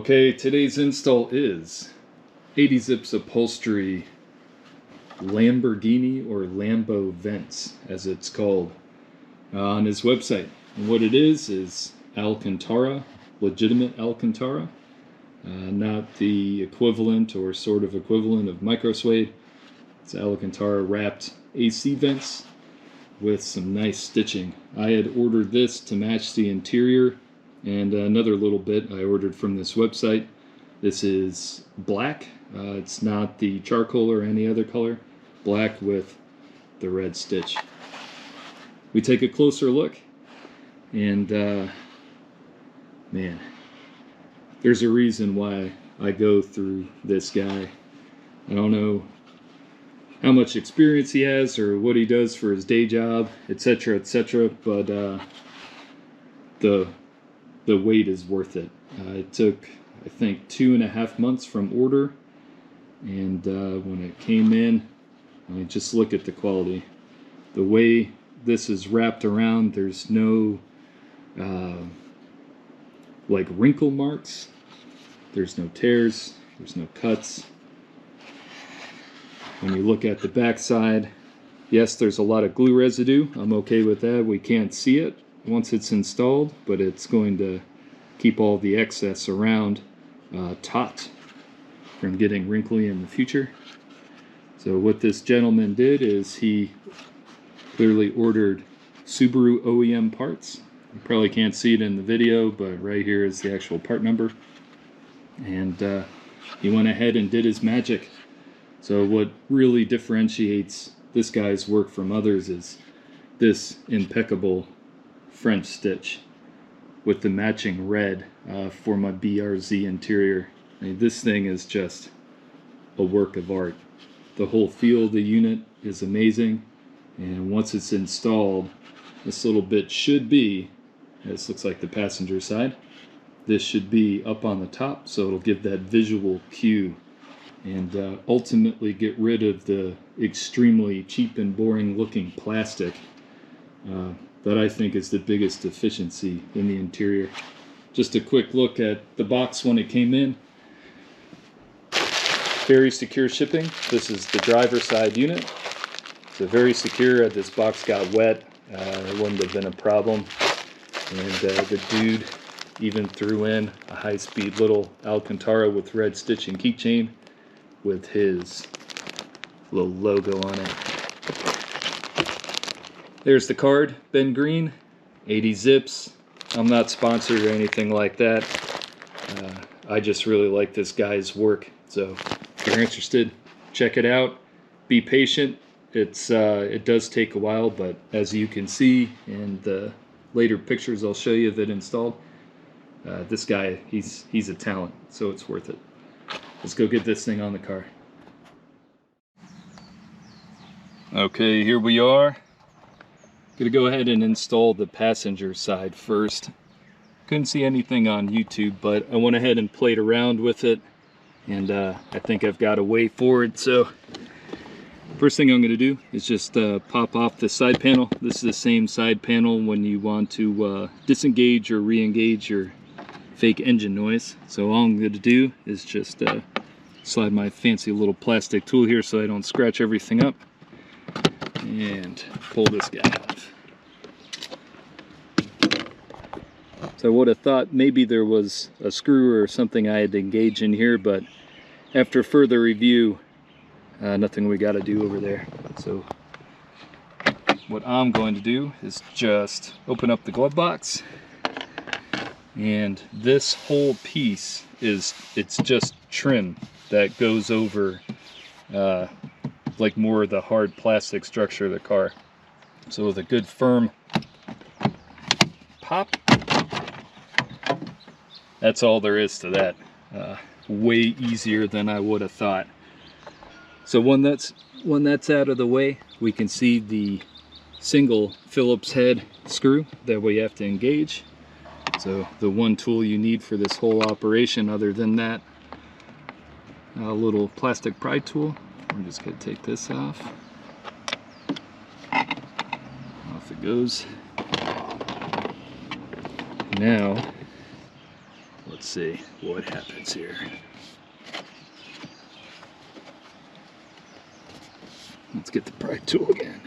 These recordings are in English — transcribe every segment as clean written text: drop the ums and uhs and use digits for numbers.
Okay, today's install is 80 Zips Upholstery Lamborghini or Lambo vents, as it's called on his website. And what it is Alcantara, legitimate Alcantara, not the equivalent or sort of equivalent of micro suede. It's Alcantara-wrapped AC vents with some nice stitching. I had ordered this to match the interior, and another little bit I ordered from this website. This is black. It's not the charcoal or any other color. Black with the red stitch. We take a closer look, and man, there's a reason why I go through this guy. I don't know how much experience he has or what he does for his day job, etc., etc., but the wait is worth it. It took, I think, 2.5 months from order, and when it came in, I mean, just look at the quality. The way this is wrapped around, there's no like wrinkle marks, there's no tears, there's no cuts. When you look at the back side, yes, there's a lot of glue residue. I'm okay with that. We can't see it once it's installed, but it's going to keep all the excess around taut from getting wrinkly in the future. So what this gentleman did is he clearly ordered Subaru OEM parts. You probably can't see it in the video, but right here is the actual part number. And he went ahead and did his magic. So what really differentiates this guy's work from others is this impeccable French stitch with the matching red for my BRZ interior. I mean, this thing is just a work of art. The whole feel of the unit is amazing, and once it's installed, this little bit should be, this looks like the passenger side, this should be up on the top, so it'll give that visual cue and ultimately get rid of the extremely cheap and boring looking plastic that I think is the biggest deficiency in the interior. Just a quick look at the box when it came in. Very secure shipping. This is the driver's side unit. So very secure. If this box got wet, it wouldn't have been a problem. And the dude even threw in a high-speed little Alcantara with red stitch and keychain with his little logo on it. There's the card, Ben Green, 80 Zips. I'm not sponsored or anything like that. I just really like this guy's work. So if you're interested, check it out. Be patient. It does take a while, but as you can see in the later pictures I'll show you of it installed, this guy, he's a talent, so it's worth it. Let's go get this thing on the car. Okay, here we are. Gonna go ahead and install the passenger side first. Couldn't see anything on YouTube, but I went ahead and played around with it, and I think I've got a way forward. So first thing I'm gonna do is just pop off the side panel. This is the same side panel when you want to disengage or re-engage your fake engine noise. So all I'm going to do is just slide my fancy little plastic tool here so I don't scratch everything up, and pull this guy off. So I would have thought maybe there was a screw or something I had to engage in here, but after further review, nothing we got to do over there. So what I'm going to do is just open up the glove box. And this whole piece it's just trim that goes over like more of the hard plastic structure of the car. So with a good firm pop, that's all there is to that. Way easier than I would have thought. So when that's out of the way, we can see the single Phillips head screw that we have to engage. So the one tool you need for this whole operation, other than that, a little plastic pry tool. I'm just going to take this off. Off it goes. Now, let's Let's see what happens here. Let's get the pry tool again.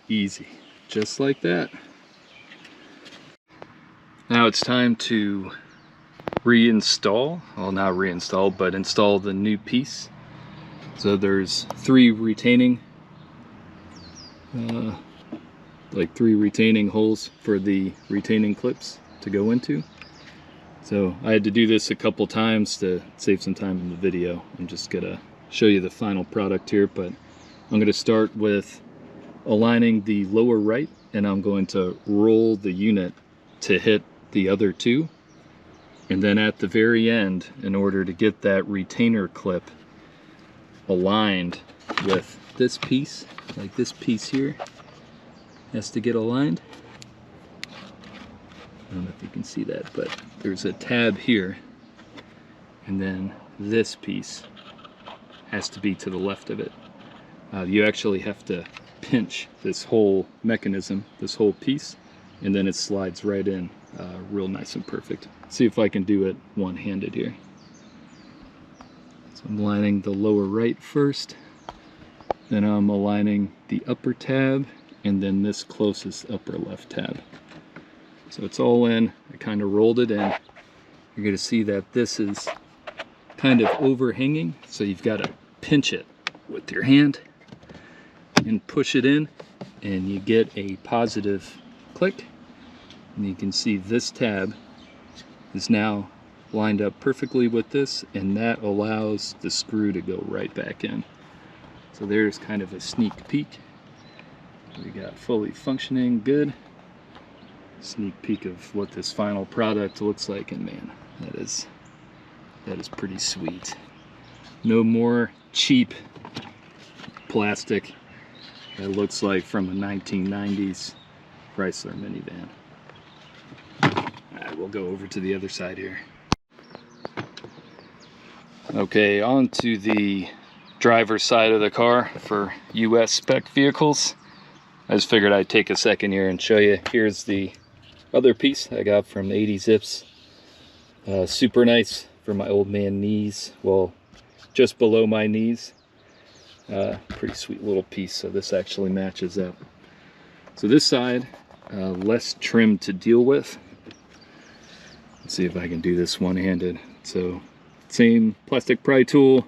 Easy, just like that. Now it's time to reinstall, well, not reinstall, but install the new piece. So there's three retaining holes for the retaining clips to go into. So I had to do this a couple times to save some time in the video. I'm just gonna show you the final product here, but I'm gonna start with aligning the lower right, and I'm going to roll the unit to hit the other two. And then at the very end, in order to get that retainer clip aligned with this piece, like this piece here has to get aligned. I don't know if you can see that, but there's a tab here, and then this piece has to be to the left of it. You actually have to pinch this whole mechanism, this whole piece, and then it slides right in real nice and perfect. See if I can do it one-handed here. So I'm aligning the lower right first, then I'm aligning the upper tab, and then this closest upper left tab. So it's all in. I kind of rolled it in. You're going to see that this is kind of overhanging, so you've got to pinch it with your hand and push it in, and you get a positive click. And you can see this tab is now lined up perfectly with this, and that allows the screw to go right back in. So there's kind of a sneak peek. We got fully functioning, good. Sneak peek of what this final product looks like, and man, that is pretty sweet. No more cheap plastic that looks like from a 1990s Chrysler minivan. Alright, we'll go over to the other side here. Okay, on to the driver's side of the car for US spec vehicles. I just figured I'd take a second here and show you. Here's the other piece I got from 80 Zips. Super nice for my old man knees. Well, just below my knees. Pretty sweet little piece, so this actually matches up. So this side, less trim to deal with. Let's see if I can do this one-handed. So, same plastic pry tool.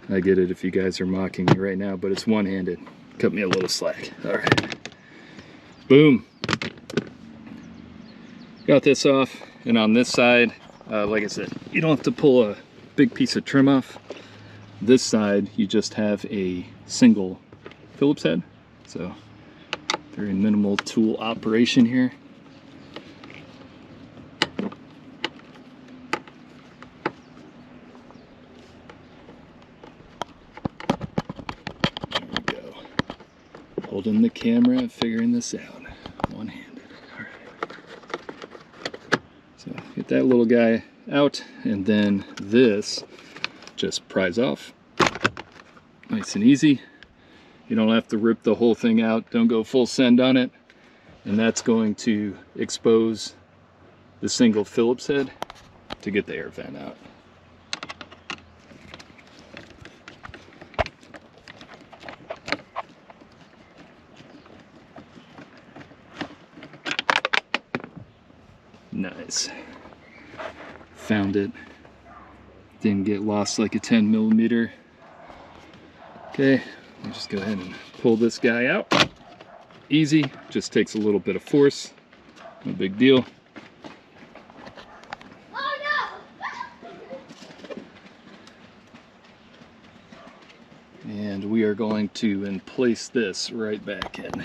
I get it if you guys are mocking me right now, but it's one-handed. Cut me a little slack. All right. Boom. Got this off, and on this side, like I said, you don't have to pull a big piece of trim off. This side, you just have a single Phillips head. So, very minimal tool operation here. Holding the camera, figuring this out, one-handed. All right. So get that little guy out, and then this just pries off. Nice and easy. You don't have to rip the whole thing out. Don't go full send on it. And that's going to expose the single Phillips head to get the air vent out. Nice. Found it. Didn't get lost like a 10mm. Okay, I'll just go ahead and pull this guy out. Easy, just takes a little bit of force. No big deal. Oh, no. And we are going to place this right back in.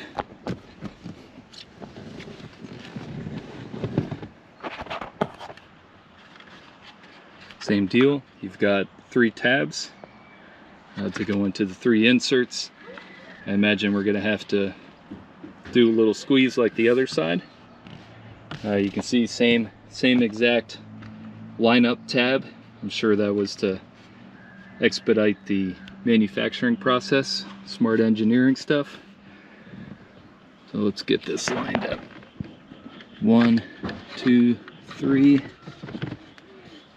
Same deal, you've got 3 tabs to go into the 3 inserts. I imagine we're going to have to do a little squeeze like the other side. You can see same exact lineup tab. I'm sure that was to expedite the manufacturing process. Smart engineering stuff. So let's get this lined up. 1, 2, 3,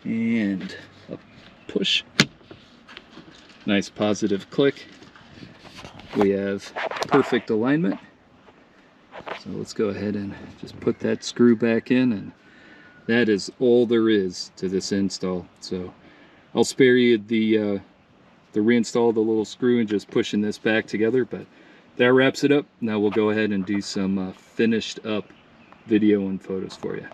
and a push. Nice positive click. We have perfect alignment. So let's go ahead and just put that screw back in, and that is all there is to this install. So I'll spare you the reinstall the little screw and just pushing this back together, but that wraps it up. Now we'll go ahead and do some finished up video and photos for you.